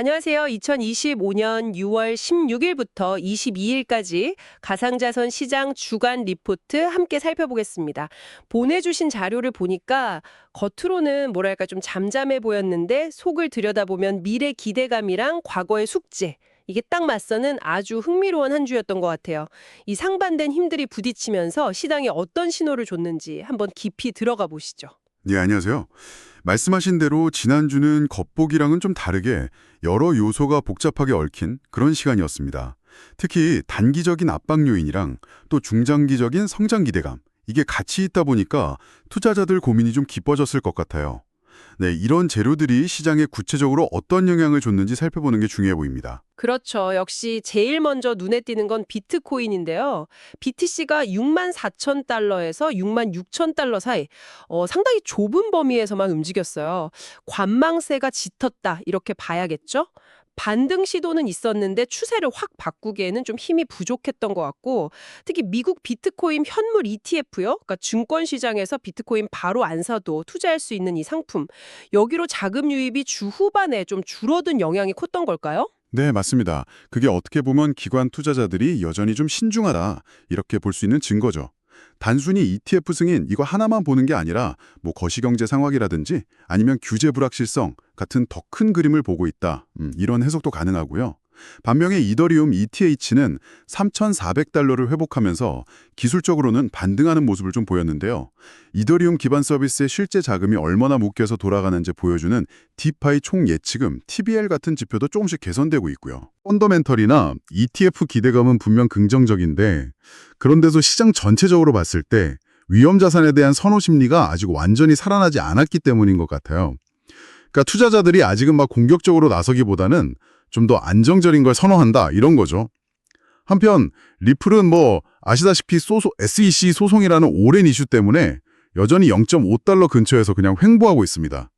안녕하세요. 2025년 6월 16일부터 22일까지 가상자산 시장 주간 리포트 함께 살펴보겠습니다. 보내주신 자료를 보니까 겉으로는 뭐랄까 좀 잠잠해 보였는데 속을 들여다보면 미래 기대감이랑 과거의 숙제, 이게 딱 맞서는 아주 흥미로운 한 주였던 것 같아요. 이 상반된 힘들이 부딪히면서 시장에 어떤 신호를 줬는지 한번 깊이 들어가 보시죠. 네, 안녕하세요. 말씀하신 대로 지난주는 겉보기랑은 좀 다르게 여러 요소가 복잡하게 얽힌 그런 시간이었습니다. 특히 단기적인 압박 요인이랑 또 중장기적인 성장 기대감, 이게 같이 있다 보니까 투자자들 고민이 좀 깊어졌을 것 같아요. 네, 이런 재료들이 시장에 구체적으로 어떤 영향을 줬는지 살펴보는 게 중요해 보입니다. 그렇죠. 역시 제일 먼저 눈에 띄는 건 비트코인인데요. BTC가 6만 4천 달러에서 6만 6천 달러 사이, 상당히 좁은 범위에서만 움직였어요. 관망세가 짙었다, 이렇게 봐야겠죠? 반등 시도는 있었는데 추세를 확 바꾸기에는 좀 힘이 부족했던 것 같고, 특히 미국 비트코인 현물 ETF요, 그러니까 증권 시장에서 비트코인 바로 안 사도 투자할 수 있는 이 상품, 여기로 자금 유입이 주 후반에 좀 줄어든 영향이 컸던 걸까요? 네, 맞습니다. 그게 어떻게 보면 기관 투자자들이 여전히 좀 신중하다, 이렇게 볼 수 있는 증거죠. 단순히 ETF 승인 이거 하나만 보는 게 아니라 뭐 거시경제 상황이라든지 아니면 규제 불확실성 같은 더 큰 그림을 보고 있다. 이런 해석도 가능하고요. 반면에 이더리움 ETH는 3,400달러를 회복하면서 기술적으로는 반등하는 모습을 좀 보였는데요. 이더리움 기반 서비스의 실제 자금이 얼마나 묶여서 돌아가는지 보여주는 디파이 총 예치금, TBL 같은 지표도 조금씩 개선되고 있고요. 펀더멘털이나 ETF 기대감은 분명 긍정적인데 그런데도 시장 전체적으로 봤을 때 위험 자산에 대한 선호 심리가 아직 완전히 살아나지 않았기 때문인 것 같아요. 그러니까 투자자들이 아직은 막 공격적으로 나서기보다는 좀 더 안정적인 걸 선호한다 이런 거죠. 한편 리플은 뭐 아시다시피 SEC 소송이라는 오랜 이슈 때문에 여전히 0.5달러 근처에서 그냥 횡보하고 있습니다.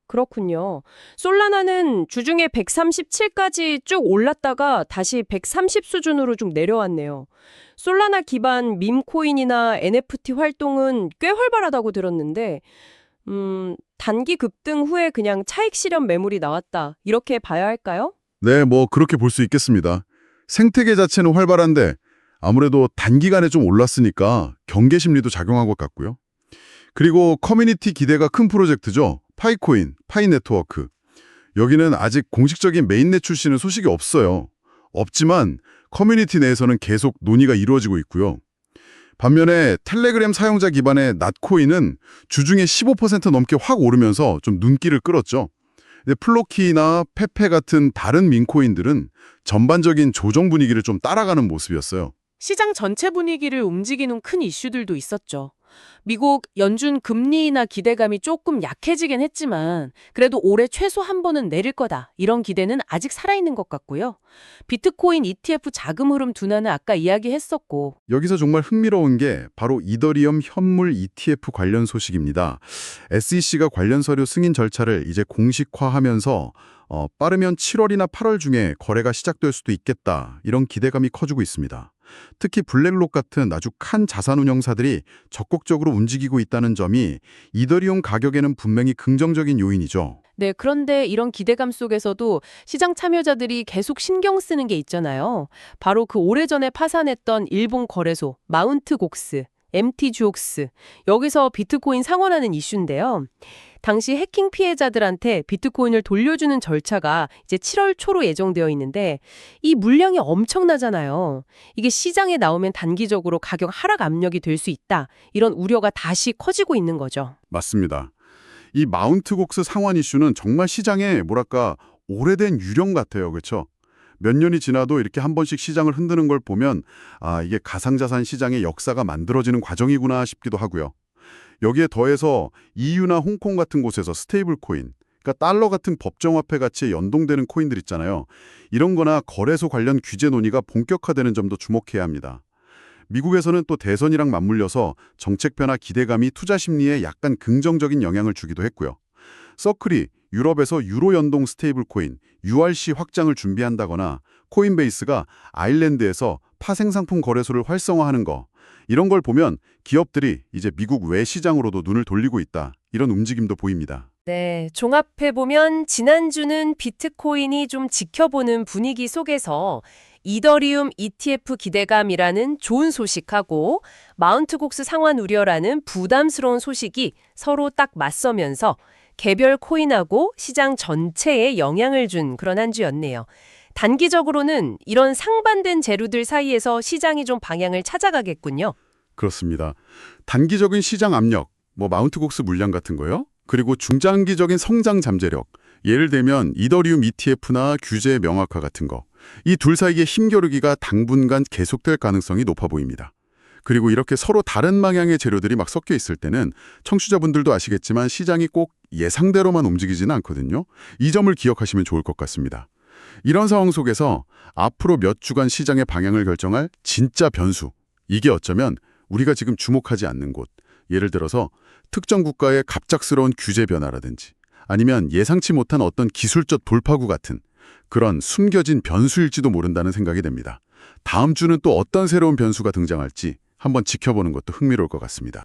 그렇군요. 솔라나는 주중에 137까지 쭉 올랐다가 다시 130 수준으로 좀 내려왔네요. 솔라나 기반 밈코인이나 NFT 활동은 꽤 활발하다고 들었는데, 단기 급등 후에 그냥 차익 실현 매물이 나왔다, 이렇게 봐야 할까요? 네, 뭐 그렇게 볼 수 있겠습니다. 생태계 자체는 활발한데 아무래도 단기간에 좀 올랐으니까 경계 심리도 작용한 것 같고요. 그리고 커뮤니티 기대가 큰 프로젝트죠. 파이코인, 파이네트워크. 여기는 아직 공식적인 메인넷 출시는 소식이 없어요. 없지만 커뮤니티 내에서는 계속 논의가 이루어지고 있고요. 반면에 텔레그램 사용자 기반의 낫코인은 주중에 15% 넘게 확 오르면서 좀 눈길을 끌었죠. 근데 플로키나 페페 같은 다른 민코인들은 전반적인 조정 분위기를 좀 따라가는 모습이었어요. 시장 전체 분위기를 움직이는 큰 이슈들도 있었죠. 미국 연준 금리 인하 기대감이 조금 약해지긴 했지만 그래도 올해 최소 한 번은 내릴 거다. 이런 기대는 아직 살아있는 것 같고요. 비트코인 ETF 자금 흐름 둔화는 아까 이야기했었고 여기서 정말 흥미로운 게 바로 이더리움 현물 ETF 관련 소식입니다. SEC가 관련 서류 승인 절차를 이제 공식화하면서 빠르면 7월이나 8월 중에 거래가 시작될 수도 있겠다. 이런 기대감이 커지고 있습니다. 특히 블랙록 같은 아주 큰 자산운용사들이 적극적으로 움직이고 있다는 점이 이더리움 가격에는 분명히 긍정적인 요인이죠. 네, 그런데 이런 기대감 속에서도 시장 참여자들이 계속 신경 쓰는 게 있잖아요. 바로 그 오래전에 파산했던 일본 거래소 마운트곡스, MTG옥스, 여기서 비트코인 상환하는 이슈인데요. 당시 해킹 피해자들한테 비트코인을 돌려주는 절차가 이제 7월 초로 예정되어 있는데 이 물량이 엄청나잖아요. 이게 시장에 나오면 단기적으로 가격 하락 압력이 될 수 있다. 이런 우려가 다시 커지고 있는 거죠. 맞습니다. 이 마운트곡스 상환 이슈는 정말 시장에 뭐랄까 오래된 유령 같아요. 그렇죠? 몇 년이 지나도 이렇게 한 번씩 시장을 흔드는 걸 보면 이게 가상자산 시장의 역사가 만들어지는 과정이구나 싶기도 하고요. 여기에 더해서 EU나 홍콩 같은 곳에서 스테이블 코인, 그러니까 달러 같은 법정화폐 가치에 연동되는 코인들 있잖아요. 이런 거나 거래소 관련 규제 논의가 본격화되는 점도 주목해야 합니다. 미국에서는 또 대선이랑 맞물려서 정책 변화 기대감이 투자 심리에 약간 긍정적인 영향을 주기도 했고요. 서클이 유럽에서 유로 연동 스테이블 코인, URC 확장을 준비한다거나 코인베이스가 아일랜드에서 파생상품 거래소를 활성화하는 거, 이런 걸 보면 기업들이 이제 미국 외 시장으로도 눈을 돌리고 있다. 이런 움직임도 보입니다. 네, 종합해보면 지난주는 비트코인이 좀 지켜보는 분위기 속에서 이더리움 ETF 기대감이라는 좋은 소식하고 마운트곡스 상환 우려라는 부담스러운 소식이 서로 딱 맞서면서 개별 코인하고 시장 전체에 영향을 준 그런 한 주였네요. 단기적으로는 이런 상반된 재료들 사이에서 시장이 좀 방향을 찾아가겠군요. 그렇습니다. 단기적인 시장 압력, 마운트곡스 물량 같은 거요. 그리고 중장기적인 성장 잠재력, 예를 들면 이더리움 ETF나 규제 명확화 같은 거. 이 둘 사이의 힘겨루기가 당분간 계속될 가능성이 높아 보입니다. 그리고 이렇게 서로 다른 방향의 재료들이 막 섞여 있을 때는 청취자분들도 아시겠지만 시장이 꼭 예상대로만 움직이지는 않거든요. 이 점을 기억하시면 좋을 것 같습니다. 이런 상황 속에서 앞으로 몇 주간 시장의 방향을 결정할 진짜 변수, 이게 어쩌면 우리가 지금 주목하지 않는 곳, 예를 들어서 특정 국가의 갑작스러운 규제 변화라든지 아니면 예상치 못한 어떤 기술적 돌파구 같은 그런 숨겨진 변수일지도 모른다는 생각이 됩니다. 다음 주는 또 어떤 새로운 변수가 등장할지 한번 지켜보는 것도 흥미로울 것 같습니다.